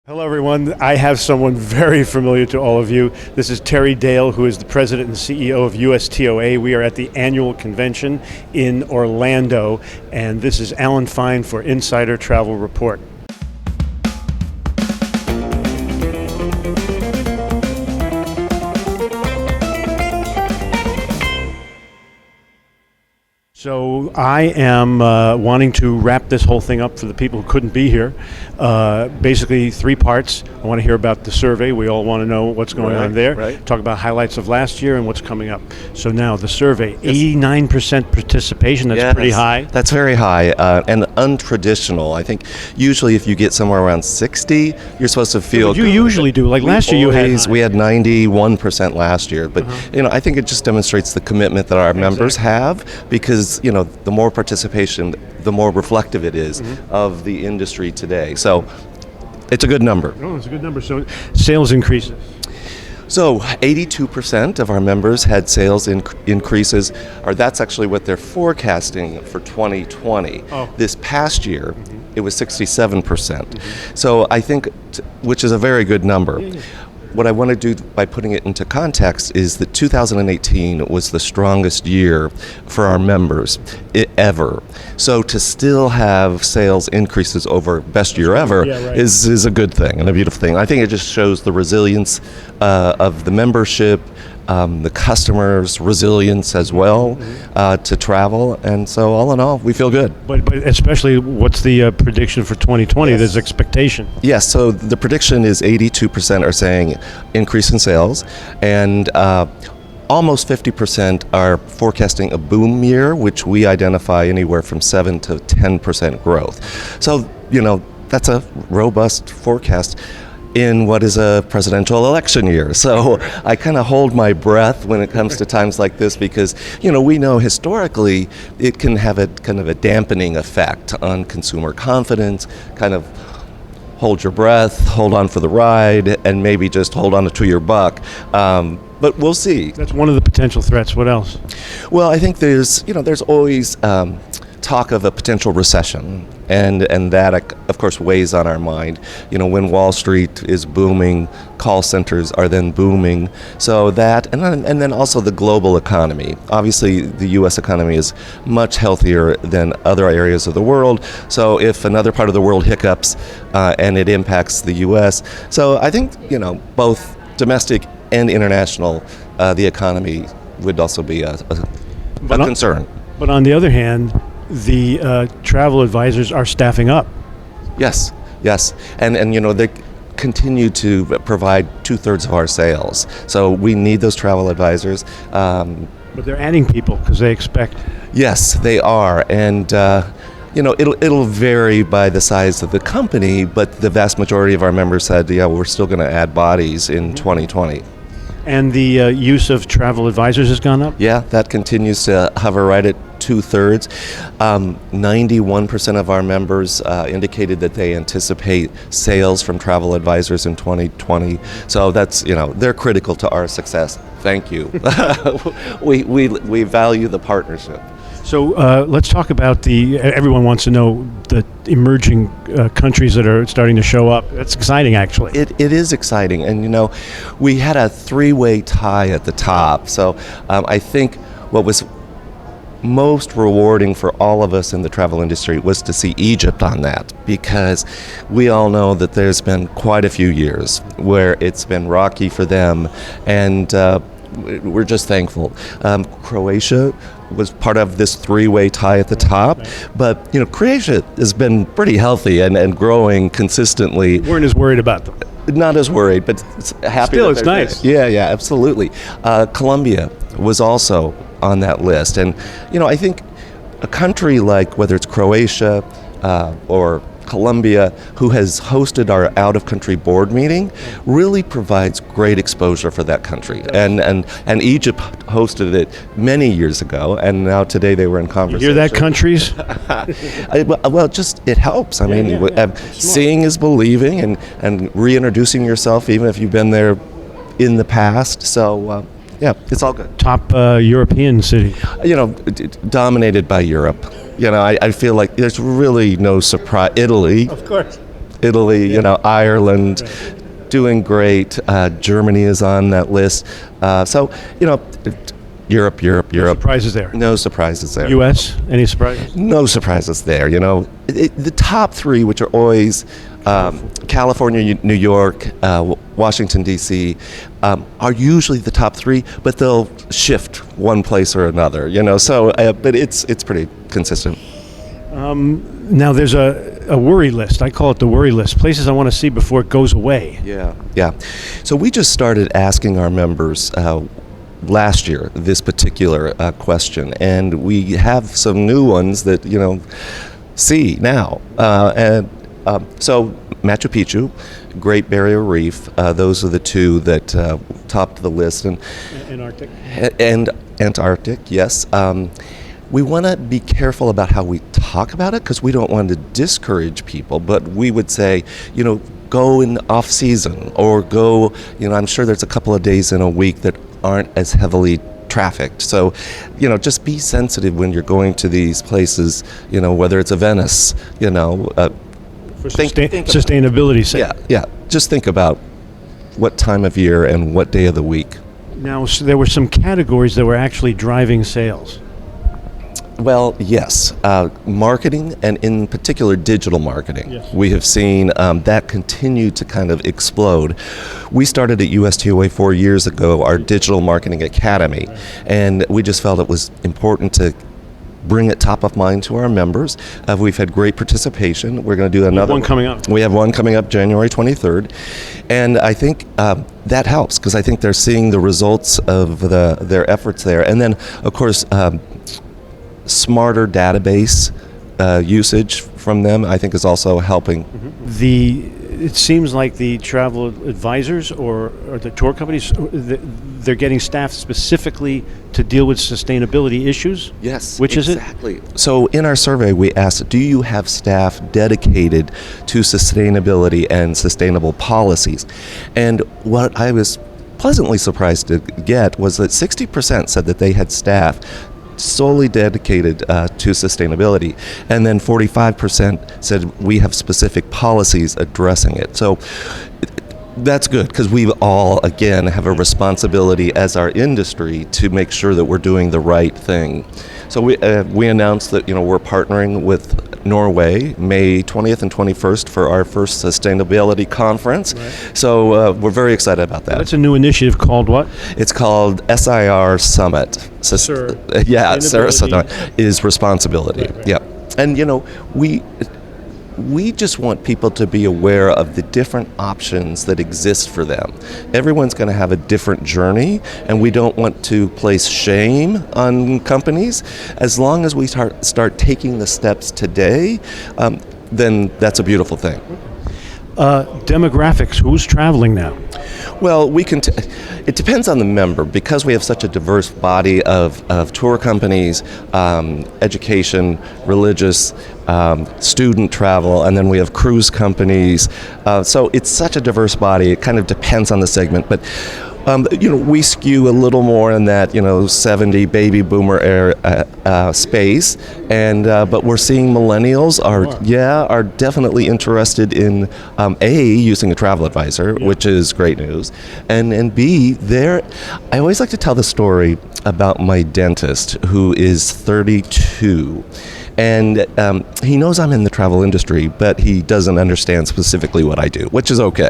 Hello, everyone. I have someone very familiar to all of you. This is Terry Dale, who is the president and CEO of USTOA. We are at the annual convention in Orlando, and this is Alan Fine for Insider Travel Report. So I am wanting to wrap this whole thing up for the people who couldn't be here. Basically, three parts. I want to hear about the survey. We all want to know what's going on there. Right. Talk about highlights of last year and what's coming up. So now the survey, 89% participation. That's pretty high. That's very high and untraditional. I think usually if you get somewhere around 60, you're supposed to feel You good. usually do. Like last year, We had 91% last year, but I think it just demonstrates the commitment that our members have, because the more participation, the more reflective it is of the industry today. So it's a good number. Oh, it's a good number. So sales increases. So 82% of our members had sales increases, or that's actually what they're forecasting for 2020. Oh. This past year, it was 67%. So I think, which is a very good number. What I want to do by putting it into context is that 2018 was the strongest year for our members ever. So to still have sales increases over best year ever is a good thing and a beautiful thing. I think it just shows the resilience of the membership, the customers' resilience as well to travel, and so all in all, we feel good. But especially, what's the prediction for 2020? Yes. There's expectation. Yes, so the prediction is 82% are saying increase in sales, and almost 50% are forecasting a boom year, which we identify anywhere from 7 to 10% growth. So, that's a robust forecast in what is a presidential election year. So I kind of hold my breath when it comes to times like this, because, we know historically it can have a kind of a dampening effect on consumer confidence, kind of hold your breath, hold on for the ride, and maybe just hold on to your buck. But we'll see. That's one of the potential threats. What else? Well, I think there's always talk of a potential recession, and that of course weighs on our mind. When Wall Street is booming, call centers are then booming. So that, and then also the global economy. Obviously, the U.S. economy is much healthier than other areas of the world. So if another part of the world hiccups, and it impacts the U.S., so I think both domestic and international, the economy would also be a concern. But on the other hand, the travel advisors are staffing up. Yes, and they continue to provide 2/3 of our sales. So we need those travel advisors. But they're adding people because they expect. Yes, they are, and it'll vary by the size of the company, but the vast majority of our members said, we're still going to add bodies in 2020. And the use of travel advisors has gone up? Yeah, that continues to hover right at 2/3. 91% of our members indicated that they anticipate sales from travel advisors in 2020. So that's, they're critical to our success. Thank you. We value the partnership. So let's talk about everyone wants to know the emerging countries that are starting to show up. That's exciting, actually. It is exciting. And, we had a three-way tie at the top. So I think what was most rewarding for all of us in the travel industry was to see Egypt on that, because we all know that there's been quite a few years where it's been rocky for them, and we're just thankful. Croatia was part of this three-way tie at the top, but Croatia has been pretty healthy and growing consistently. Weren't as worried about them. Not as worried, but happy. Still, it's nice. Yeah, absolutely. Colombia was also on that list, and I think a country like, whether it's Croatia or Colombia, who has hosted our out-of-country board meeting, really provides great exposure for that country. And Egypt hosted it many years ago, and now today they were in conversation. You hear that, countries? Well, just it helps. I mean, seeing is believing, and reintroducing yourself, even if you've been there in the past. So. It's all good. Top European city. Dominated by Europe. I feel like there's really no surprise. Italy. Of course. Italy, Ireland, doing great. Germany is on that list. So, Europe. Surprises there. No surprises there. U.S. Any surprises? No surprises there. The top three, which are always California, New York, Washington D.C., are usually the top three, but they'll shift one place or another. So, but it's pretty consistent. Now there's a worry list. I call it the worry list. Places I want to see before it goes away. Yeah. So we just started asking our members last year this particular question, and we have some new ones that see now. So Machu Picchu, Great Barrier Reef, those are the two that topped the list, and Antarctic. And Antarctic, yes. We want to be careful about how we talk about it because we don't want to discourage people, but we would say, go in off season or go, I'm sure there's a couple of days in a week that aren't as heavily trafficked. So, just be sensitive when you're going to these places, whether it's a Venice, For sustainability's sake. Yeah. Just think about what time of year and what day of the week. Now, so there were some categories that were actually driving sales. Well, yes. Marketing, and in particular digital marketing. Yes. We have seen that continue to kind of explode. We started at USTOA 4 years ago, our Digital Marketing Academy, and we just felt it was important to bring it top of mind to our members. We've had great participation. We're going to do another one coming up. We have one coming up January 23rd, and I think that helps because I think they're seeing the results of their efforts there. And then, of course, smarter database usage from them, I think, is also helping. It seems like the travel advisors or the tour companies, they're getting staff specifically to deal with sustainability issues? Yes, Which exactly. So in our survey, we asked, do you have staff dedicated to sustainability and sustainable policies? And what I was pleasantly surprised to get was that 60% said that they had staff solely dedicated to sustainability, and then 45% said we have specific policies addressing it. So that's good because we all, again, have a responsibility as our industry to make sure that we're doing the right thing. So we announced that we're partnering with Norway May 20th and 21st for our first sustainability conference. Right. So we're very excited about that. That's a new initiative called what? It's called SIR Summit. SIR Summit is responsibility. Right. Yeah, and we just want people to be aware of the different options that exist for them. Everyone's going to have a different journey, and we don't want to place shame on companies. As long as we start taking the steps today, then that's a beautiful thing. Demographics, who's traveling now? Well, it depends on the member because we have such a diverse body of tour companies, education, religious, student travel, and then we have cruise companies. So it's such a diverse body. It kind of depends on the segment, but we skew a little more in that 70 baby boomer era space, and but we're seeing millennials are definitely interested in using a travel advisor, which is great news, and B, I always like to tell the story about my dentist who is 32. And he knows I'm in the travel industry, but he doesn't understand specifically what I do, which is okay.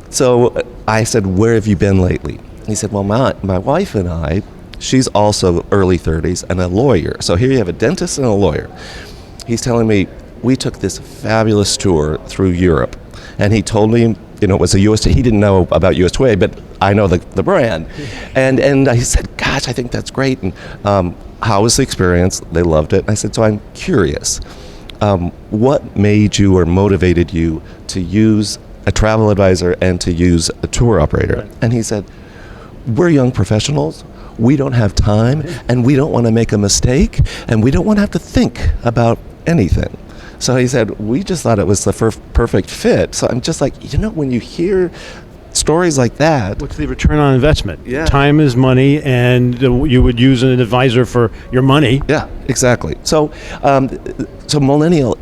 So I said, where have you been lately? He said, well, my wife and I, she's also early 30s and a lawyer. So here you have a dentist and a lawyer. He's telling me, we took this fabulous tour through Europe. And he told me, it was a USTOA. He didn't know about USTOA, but I know the brand. And I said, gosh, I think that's great. And how was the experience? They loved it. I said, so I'm curious. What made you or motivated you to use a travel advisor and to use a tour operator? Right. And he said, we're young professionals. We don't have time, and we don't want to make a mistake, and we don't want to have to think about anything. So he said, we just thought it was the perfect fit. So I'm just like, when you hear stories like that. What's the return on investment? Yeah. Time is money, and you would use an advisor for your money. Yeah, exactly. So, millennial,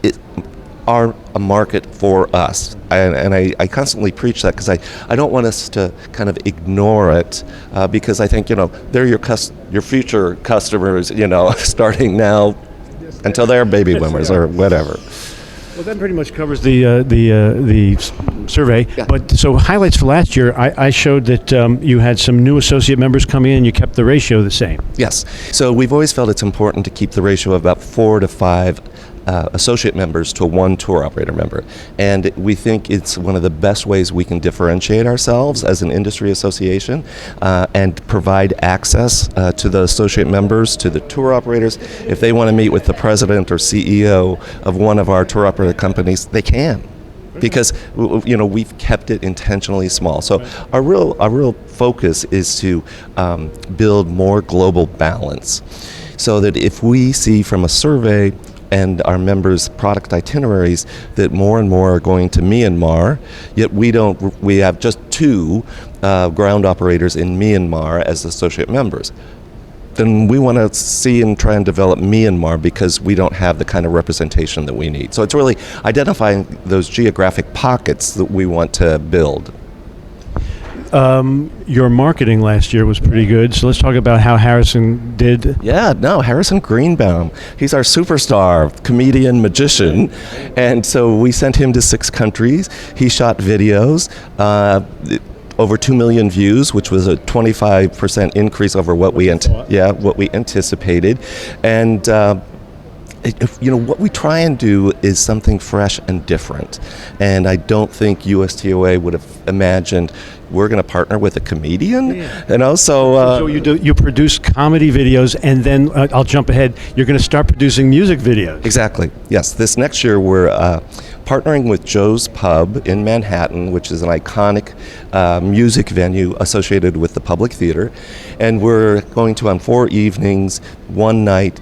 are a market for us. And I constantly preach that because I don't want us to kind of ignore it because I think, they're your future customers, starting now until they're baby boomers or whatever. Well, that pretty much covers the survey. Yeah. But so highlights for last year, I showed that you had some new associate members come in and you kept the ratio the same. Yes. So we've always felt it's important to keep the ratio of about 4 to 5 associate members to 1 tour operator member. And we think it's one of the best ways we can differentiate ourselves as an industry association and provide access to the associate members, to the tour operators. If they want to meet with the president or CEO of one of our tour operator companies, they can. Because we've kept it intentionally small. So our real focus is to build more global balance, so that if we see from a survey and our members' product itineraries that more and more are going to Myanmar, yet we have just 2 ground operators in Myanmar as associate members, then we want to see and try and develop Myanmar because we don't have the kind of representation that we need. So it's really identifying those geographic pockets that we want to build. Your marketing last year was pretty good, so let's talk about how Harrison did. Yeah, no, Harrison Greenbaum. He's our superstar, comedian, magician, and so we sent him to 6 countries. He shot videos, over 2 million views, which was a 25% increase over what we anticipated, and. What we try and do is something fresh and different. And I don't think USTOA would have imagined we're going to partner with a comedian. Yeah. So you produce comedy videos, and then I'll jump ahead. You're going to start producing music videos. Exactly. Yes. This next year we're partnering with Joe's Pub in Manhattan, which is an iconic music venue associated with the Public Theater, and we're going to, on 4 evenings, 1 night,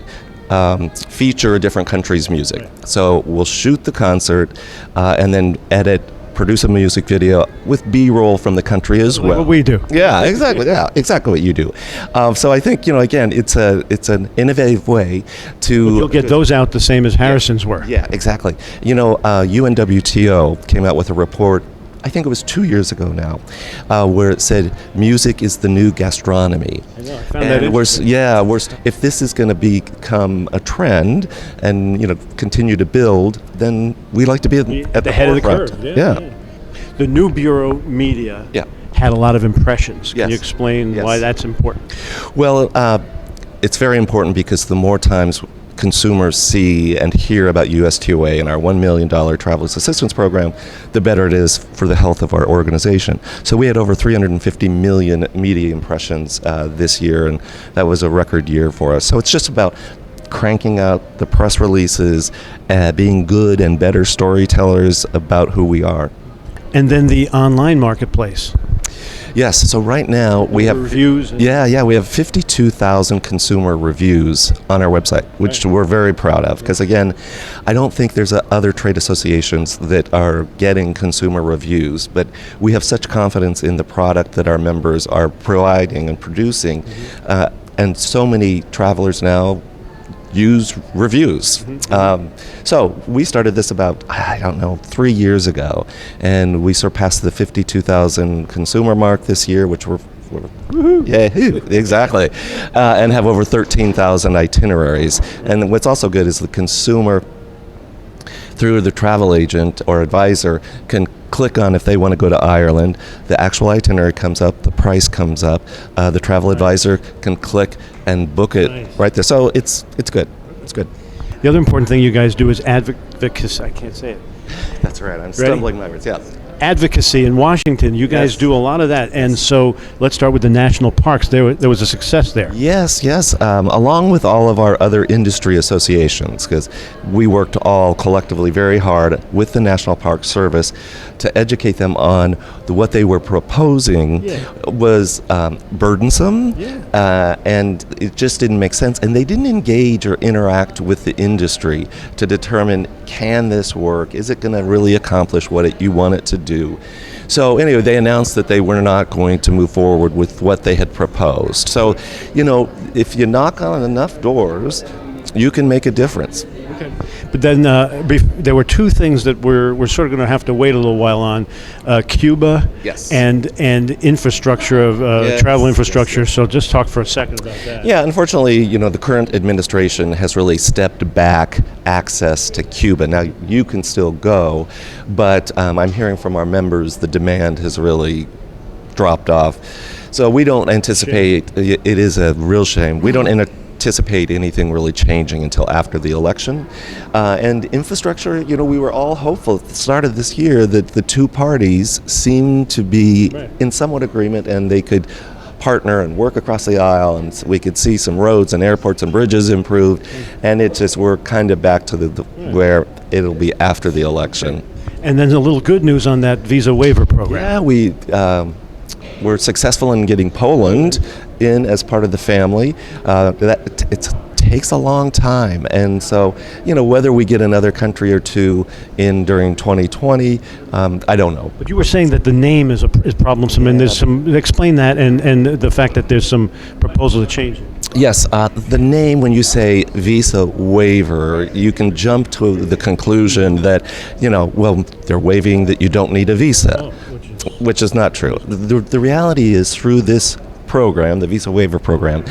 feature a different country's music. Right. So we'll shoot the concert and then produce a music video with B-roll from the country as well. What we do. Yeah, exactly. Yeah, exactly what you do. So I think again, it's an innovative way to. But you'll get those out the same as Harrison's were. Yeah, exactly. UNWTO came out with a report. I think it was 2 years ago now, where it said music is the new gastronomy. I know, I found that interesting. If this is going to become a trend and continue to build, then we like to be at the head of the forefront. curve. Yeah. The new Bureau media had a lot of impressions. Can you explain why that's important? Well, it's very important because the more times consumers see and hear about USTOA and our $1 million travelers assistance program, the better it is for the health of our organization. So we had over 350 million media impressions this year, and that was a record year for us. So it's just about cranking out the press releases, being good and better storytellers about who we are. And then the online marketplace. Yes, so right now we have reviews. We have 52,000 consumer reviews on our website, which we're very proud of. Because again, I don't think there's other trade associations that are getting consumer reviews, but we have such confidence in the product that our members are providing and producing, and so many travelers now use reviews. So we started this about, 3 years ago, and we surpassed the 52,000 consumer mark this year, which we're exactly, and have over 13,000 itineraries. And what's also good is the consumer, through the travel agent or advisor, can click on if they want to go to Ireland. The actual itinerary comes up, the price comes up. The travel advisor can click and book it right there. So it's good. It's good. The other important thing you guys do is advocacy. I can't say it. That's right. I'm stumbling my words. Yeah. Advocacy in Washington. You guys do a lot of that, and so let's start with the national parks. There was a success there. Yes. Along with all of our other industry associations, because we worked all collectively very hard with the National Park Service to educate them on what they were proposing was burdensome, and it just didn't make sense. And they didn't engage or interact with the industry to determine, can this work? Is it going to really accomplish what you want it to do? So anyway, they announced that they were not going to move forward with what they had proposed. So, if you knock on enough doors, you can make a difference. Okay. But then there were two things that we're sort of going to have to wait a little while on: Cuba, Yes. and infrastructure of travel infrastructure. Yes. So just talk for a second about that. Yeah, unfortunately, the current administration has really stepped back access to Cuba. Now, you can still go, but I'm hearing from our members the demand has really dropped off. So we don't anticipate, it is a real shame, we don't anticipate anything really changing until after the election. And infrastructure, we were all hopeful at the start of this year that the two parties seemed to be in somewhat agreement and they could partner and work across the aisle, and we could see some roads and airports and bridges improved, and we're kind of back to where it'll be after the election. And then a little good news on that visa waiver program. Yeah, we're successful in getting Poland in as part of the family. It takes a long time, and so whether we get another country or two in during 2020, I don't know. But you were saying that the name is problemsome, and there's some. Explain that, and the fact that there's some proposal to change it. Yes, the name, when you say visa waiver, you can jump to the conclusion that, they're waiving that you don't need a visa, which is not true. The reality is, through this program, the visa waiver program,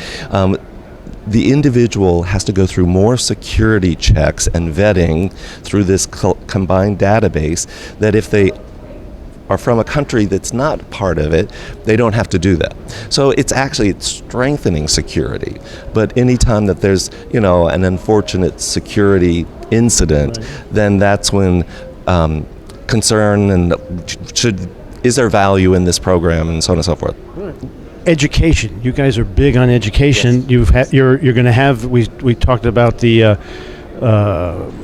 the individual has to go through more security checks and vetting through this combined database, that if they are from a country that's not part of it, they don't have to do that. So it's strengthening security. But anytime that there's, an unfortunate security incident, then that's when concern and is there value in this program, and so on and so forth. Education. You guys are big on education. Yes. You're going to have. We talked about the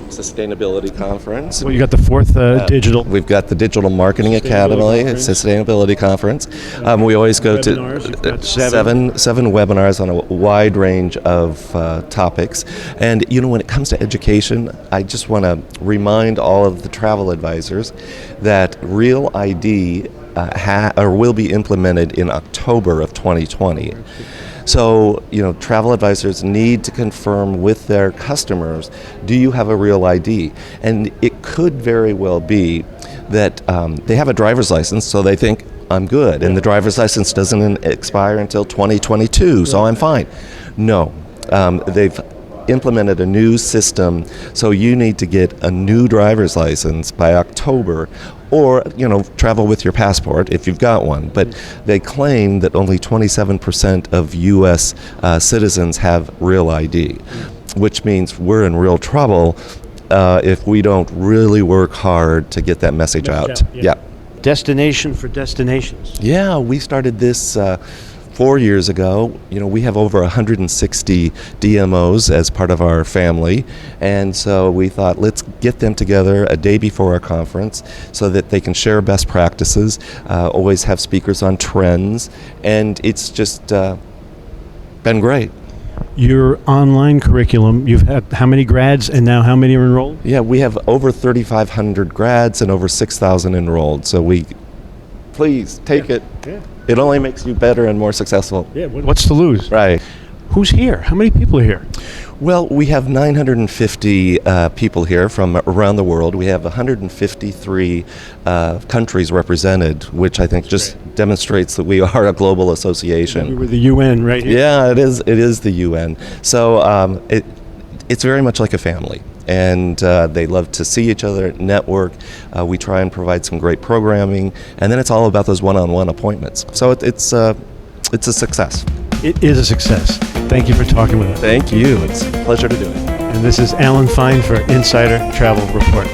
Sustainability Conference. Well, you got the fourth digital. We've got the Digital Marketing Academy, Sustainability Conference. We always go to seven webinars on a wide range of topics. And when it comes to education, I just want to remind all of the travel advisors that Real ID will be implemented in October of 2020. So, travel advisors need to confirm with their customers, do you have a real ID? And it could very well be that they have a driver's license, so they think, I'm good, and the driver's license doesn't expire until 2022, so I'm fine. No, they've implemented a new system, so you need to get a new driver's license by October, or travel with your passport if you've got one. But they claim that only 27% of U.S. Citizens have real ID, which means we're in real trouble if we don't really work hard to get that message out. Yeah. Destination for destinations. Yeah, we started this 4 years ago. We have over 160 DMOs as part of our family, and so we thought, let's get them together a day before our conference so that they can share best practices, always have speakers on trends, and it's just been great. Your online curriculum, you've had how many grads and now how many are enrolled? Yeah, we have over 3,500 grads and over 6,000 enrolled, so please take it. Yeah. It only makes you better and more successful. Yeah, what's to lose? Right. Who's here? How many people are here? Well, we have 950 people here from around the world. We have 153 countries represented, which I think demonstrates that we are a global association. We were the UN, right? Yeah, it is the UN. So it's very much like a family. And they love to see each other, network. We try and provide some great programming, and then it's all about those one-on-one appointments. So it's a success. It is a success. Thank you for talking with us. Thank you. It's a pleasure to do it. And this is Alan Fine for Insider Travel Report.